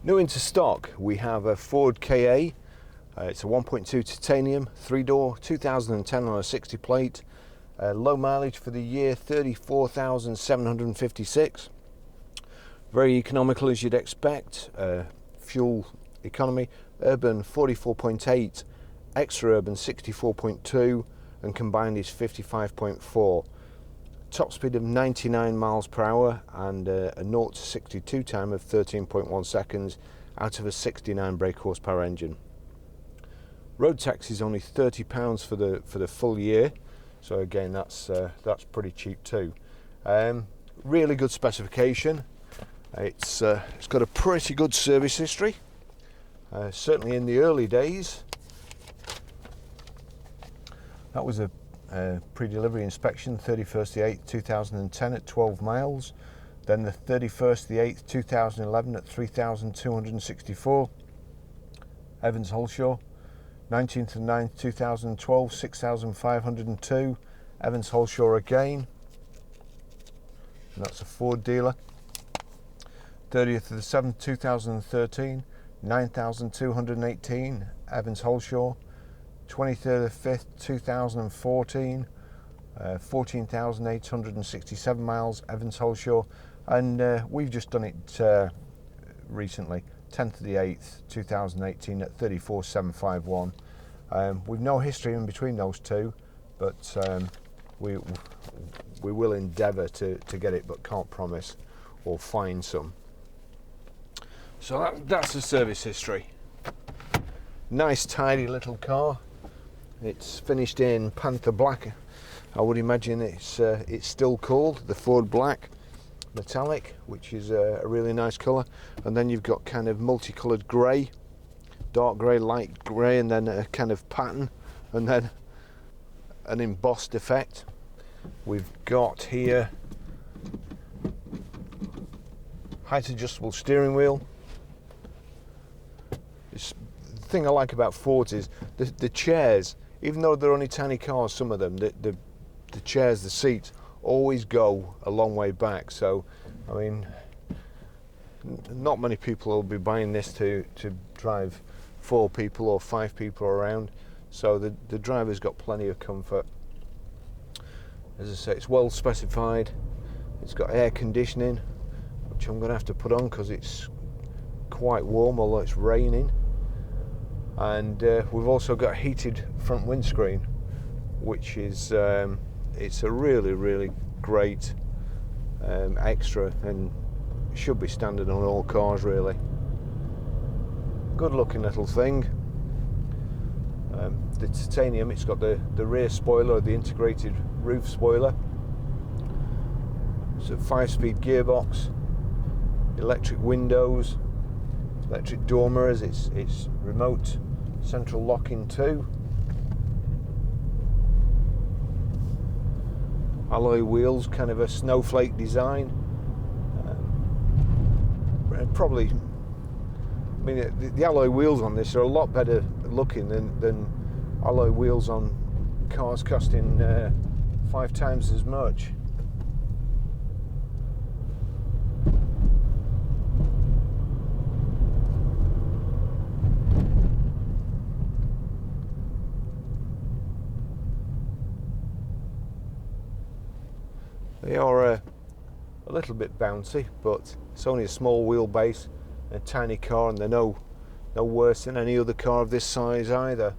New into stock, we have a Ford KA. It's a 1.2 titanium, 3-door, 2010 on a 60 plate. Low mileage for the year, 34,756. Very economical as you'd expect. Fuel economy, urban 44.8, extra urban 64.2, and combined is 55.4. Top speed of 99 miles per hour and a 0 to 62 time of 13.1 seconds out of a 69 brake horsepower engine. Road tax is only £30 for the full year, so again that's pretty cheap too. Really good specification. It's got a pretty good service history. Certainly in the early days. That was a pre-delivery inspection, 31st the 8th 2010 at 12 miles, then the 31st the 8th 2011 at 3,264, Evans Holshaw. 19th and 9th 2012 6,502, Evans Holshaw again, and that's a Ford dealer. 30th of the 7th 2013 9,218, Evans Holshaw. 23rd of the 5th 2014, 14,867 miles, Evans Holshaw, and we've just done it recently, 10th of the 8th 2018 at 34,751. We've no history in between those two, but we will endeavour to get it, but can't promise or find some. So that's the service history. Nice tidy little car. It's finished in Panther Black. I would imagine it's still called the Ford Black Metallic, which is a really nice colour. And then you've got kind of multicoloured grey, dark grey, light grey, and then a kind of pattern, and then an embossed effect. We've got here height adjustable steering wheel. The thing I like about Fords is the chairs. Even though they're only tiny cars, some of them, the chairs, the seats, always go a long way back. So, I mean, not many people will be buying this to drive 4 people or 5 people around. So the driver's got plenty of comfort. As I say, it's well specified. It's got air conditioning, which I'm going to have to put on because it's quite warm, although it's raining. And we've also got a heated front windscreen, which is it's a really great extra, and should be standard on all cars really. Good looking little thing. The titanium, it's got the rear spoiler, the integrated roof spoiler. It's a 5-speed gearbox, electric windows, electric door mirrors, it's remote central locking too. Alloy wheels, kind of a snowflake design. Probably, I mean, the alloy wheels on this are a lot better looking than alloy wheels on cars costing 5 times as much. They are a little bit bouncy, but it's only a small wheelbase, a tiny car, and they're no worse than any other car of this size either.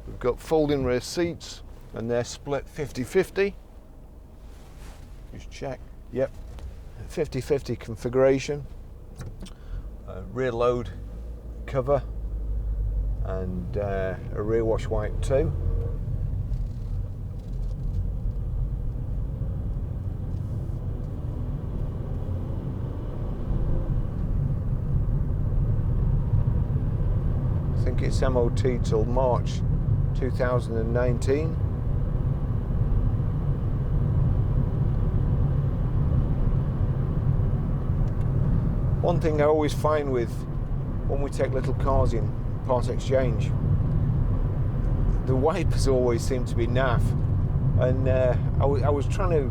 We've got folding rear seats, and they're split 50-50. Just check. Yep, 50-50 configuration. Rear load cover, and a rear wash wipe too. I think it's MOT till March 2019. One thing I always find with when we take little cars in part exchange, the wipers always seem to be naff, and I was trying to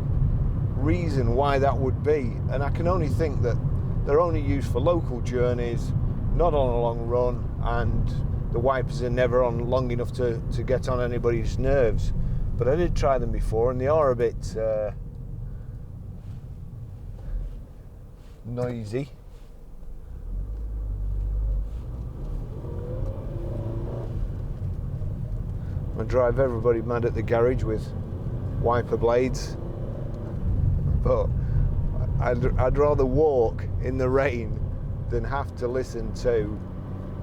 reason why that would be, and I can only think that they're only used for local journeys, not on a long run, and the wipers are never on long enough to get on anybody's nerves. But I did try them before, and they are a bit noisy. I drive everybody mad at the garage with wiper blades, but I'd rather walk in the rain than have to listen to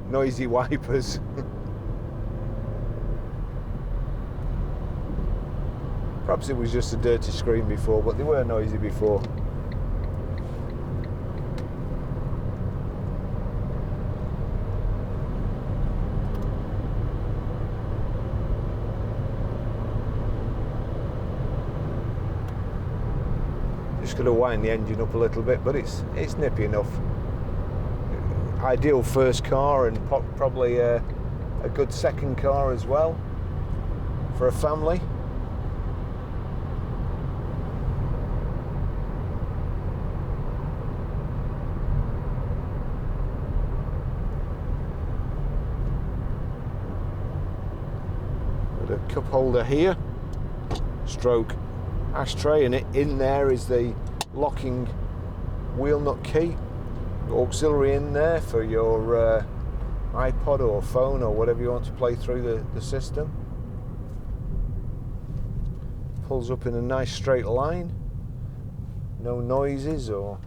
noisy wipers. Perhaps it was just a dirty screen before, but they were noisy before. Just going to wind the engine up a little bit, but it's nippy enough. Ideal first car, and probably a good second car as well for a family. Got a cup holder here, stroke ashtray, and in there is the locking wheel nut key. Auxiliary in there for your iPod or phone or whatever you want to play through the system. Pulls up in a nice straight line. No noises or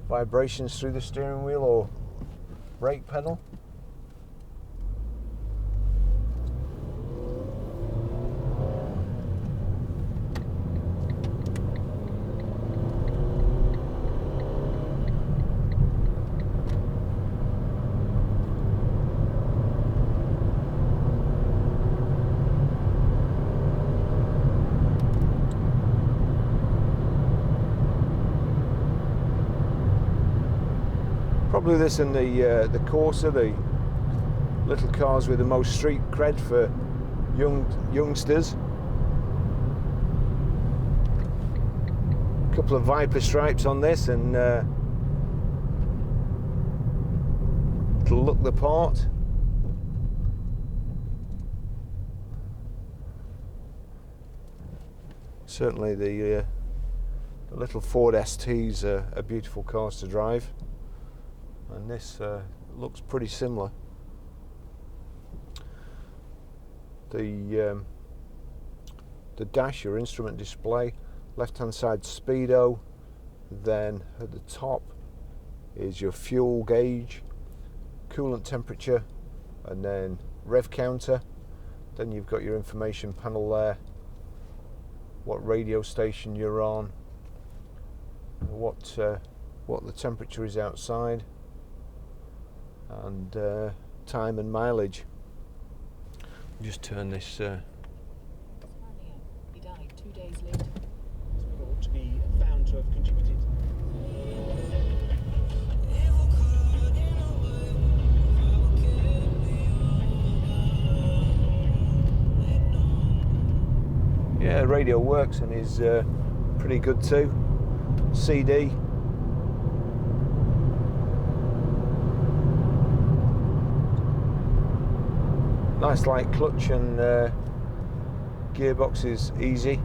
vibrations through the steering wheel or brake pedal. Probably this and the Corsa, the little cars with the most street cred for youngsters. A couple of Viper stripes on this, and it'll look the part. Certainly the little Ford STs are beautiful cars to drive. And this looks pretty similar. The dash, your instrument display, left hand side speedo, then at the top is your fuel gauge, coolant temperature, and then rev counter. Then you've got your information panel there, what radio station you're on, what the temperature is outside, and time and mileage. Just turn this. He died 2 days later. Thought to be found to have contributed. Yeah, radio works and is pretty good too. CD. Nice light clutch, and gearbox is easy.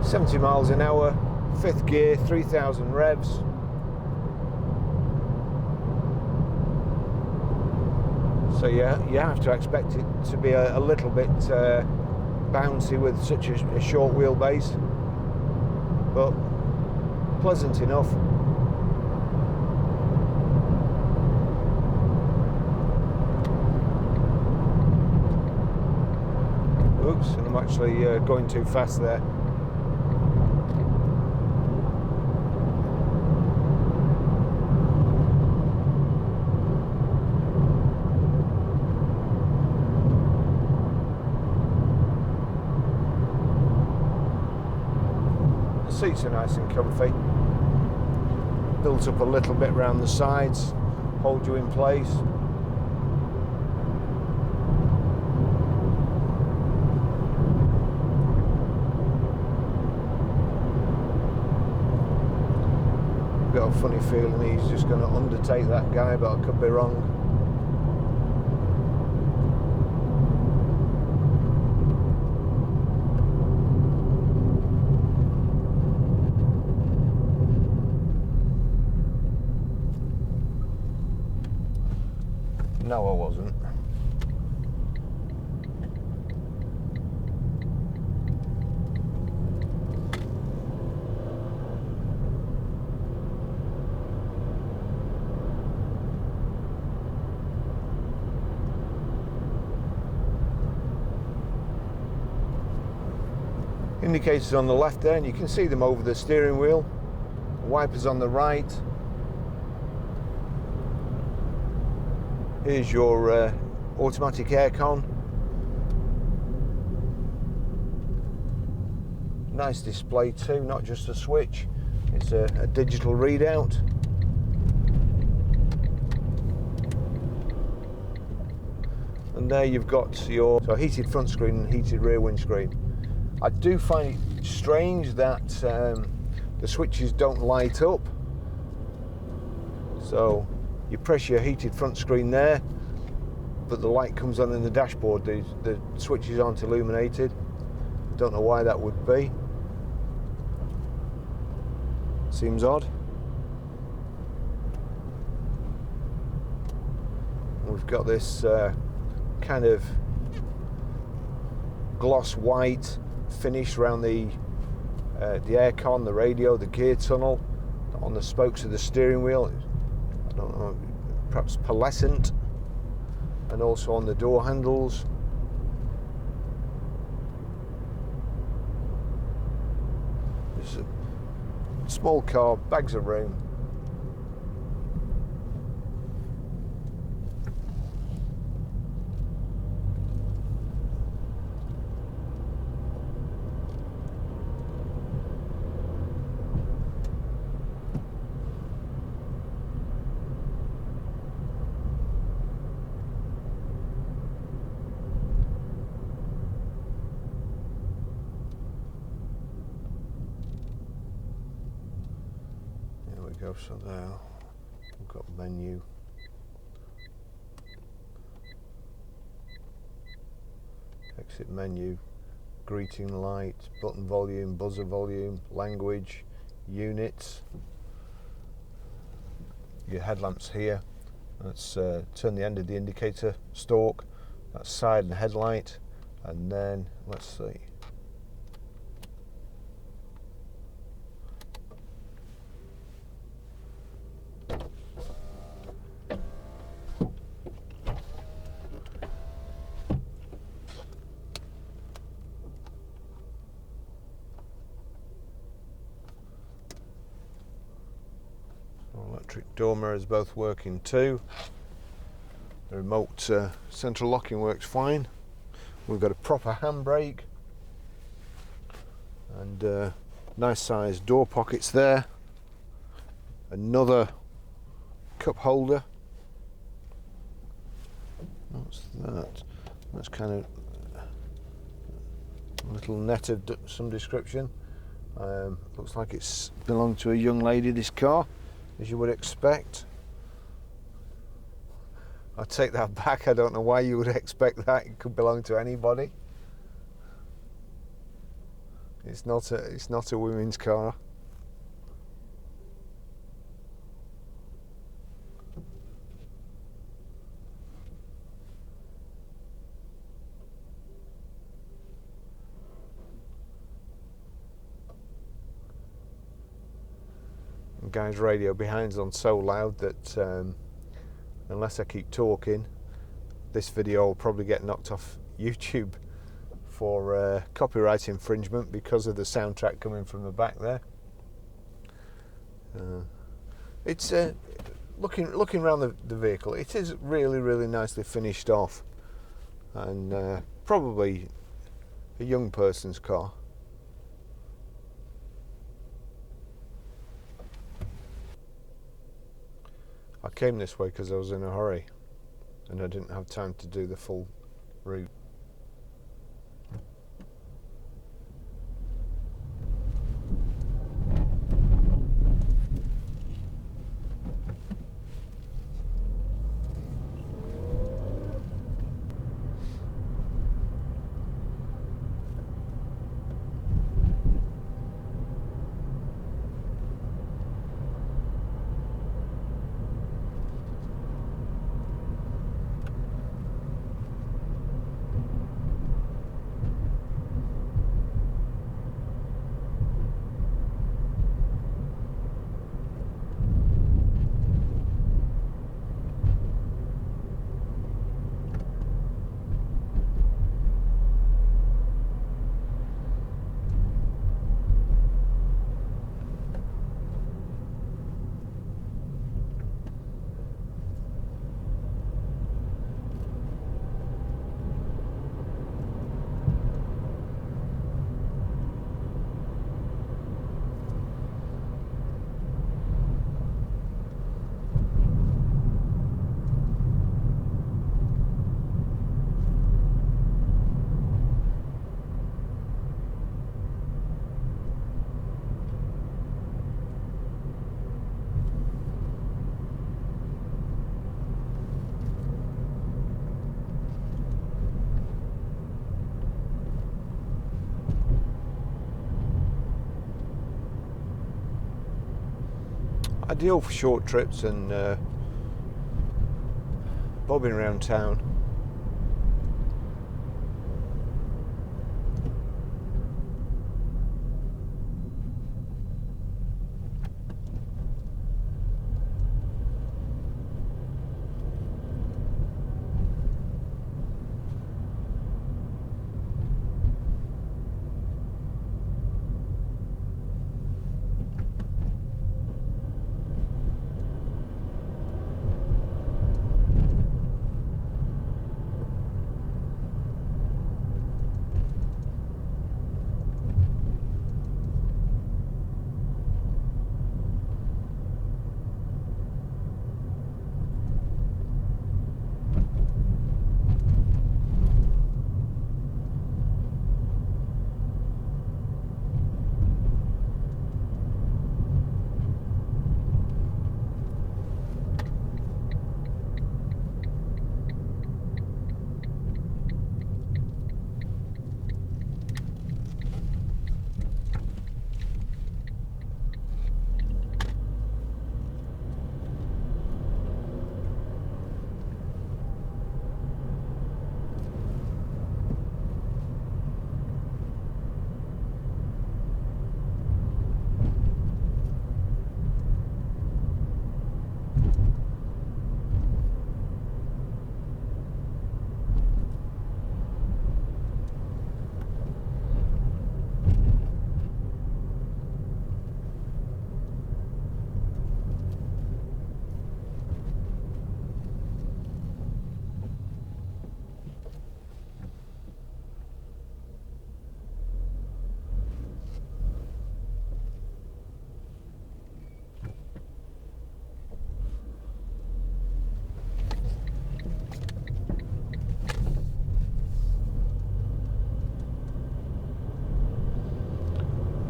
.70 miles an hour, 5th gear, 3,000 revs. So yeah, you have to expect it to be a little bit bouncy with such a short wheelbase, but pleasant enough. Oops, and I'm actually going too fast there. Seats are nice and comfy. Built up a little bit around the sides, hold you in place. Got a funny feeling he's just going to undertake that guy, but I could be wrong. No, I wasn't. Indicators on the left there, and you can see them over the steering wheel. Wipers on the right. Here's your automatic aircon. Nice display too, not just a switch, it's a digital readout. And there you've got your heated front screen and heated rear windscreen. I do find it strange that the switches don't light up. So you press your heated front screen there, but the light comes on in the dashboard. The switches aren't illuminated. Don't know why that would be. Seems odd. We've got this kind of gloss white finish around the aircon, the radio, the gear tunnel, on the spokes of the steering wheel. I don't know, perhaps pearlescent, and also on the door handles. It's a small car, bags of room. Go, so there we've got menu, exit menu, greeting light, button volume, buzzer volume, language, units, your headlamps here. Let's turn the end of the indicator stalk, that's side and headlight, and then let's see. Electric door mirrors both working too. The remote central locking works fine. We've got a proper handbrake and nice sized door pockets there. Another cup holder. What's that? That's kind of a little net of some description. Looks like it's belonged to a young lady, this car, as you would expect. I take that back. I don't know why you would expect that. It could belong to anybody. It's not a women's car. The guy's radio behind's on so loud that unless I keep talking, this video will probably get knocked off YouTube for copyright infringement because of the soundtrack coming from the back there. It's looking around the vehicle, it is really nicely finished off, and probably a young person's car. came this way because I was in a hurry and I didn't have time to do the full route. Ideal for short trips and bobbing around town.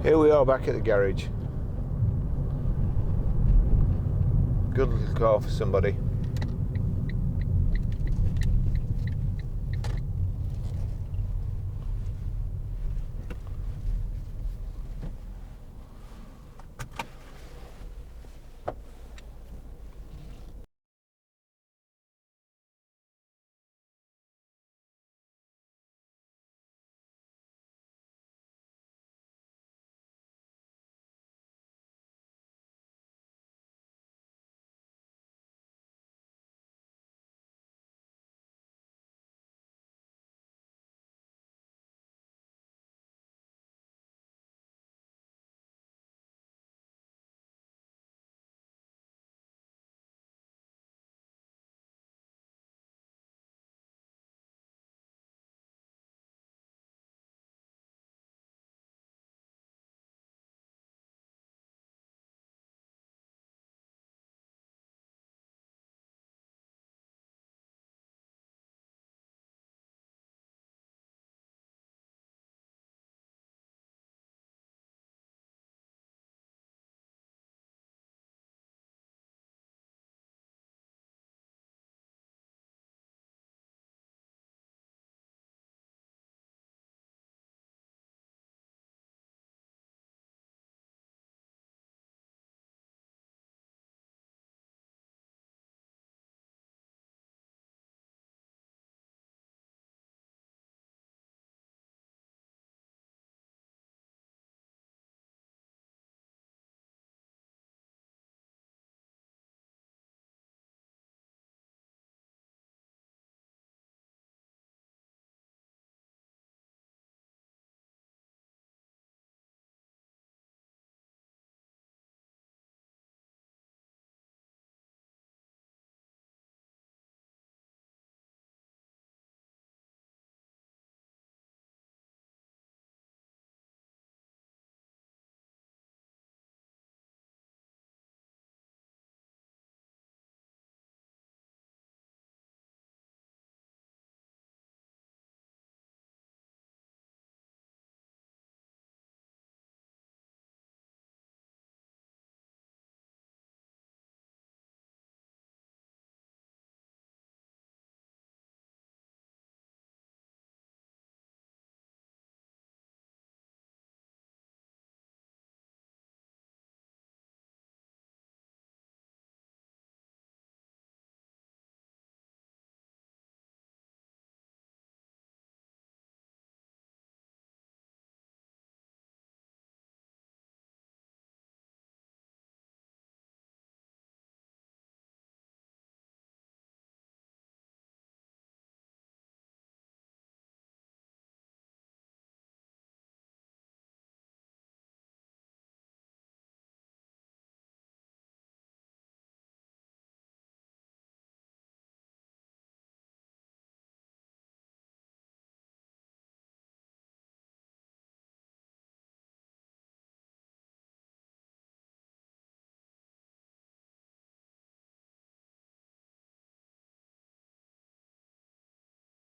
Here we are back at the garage. Good little car for somebody.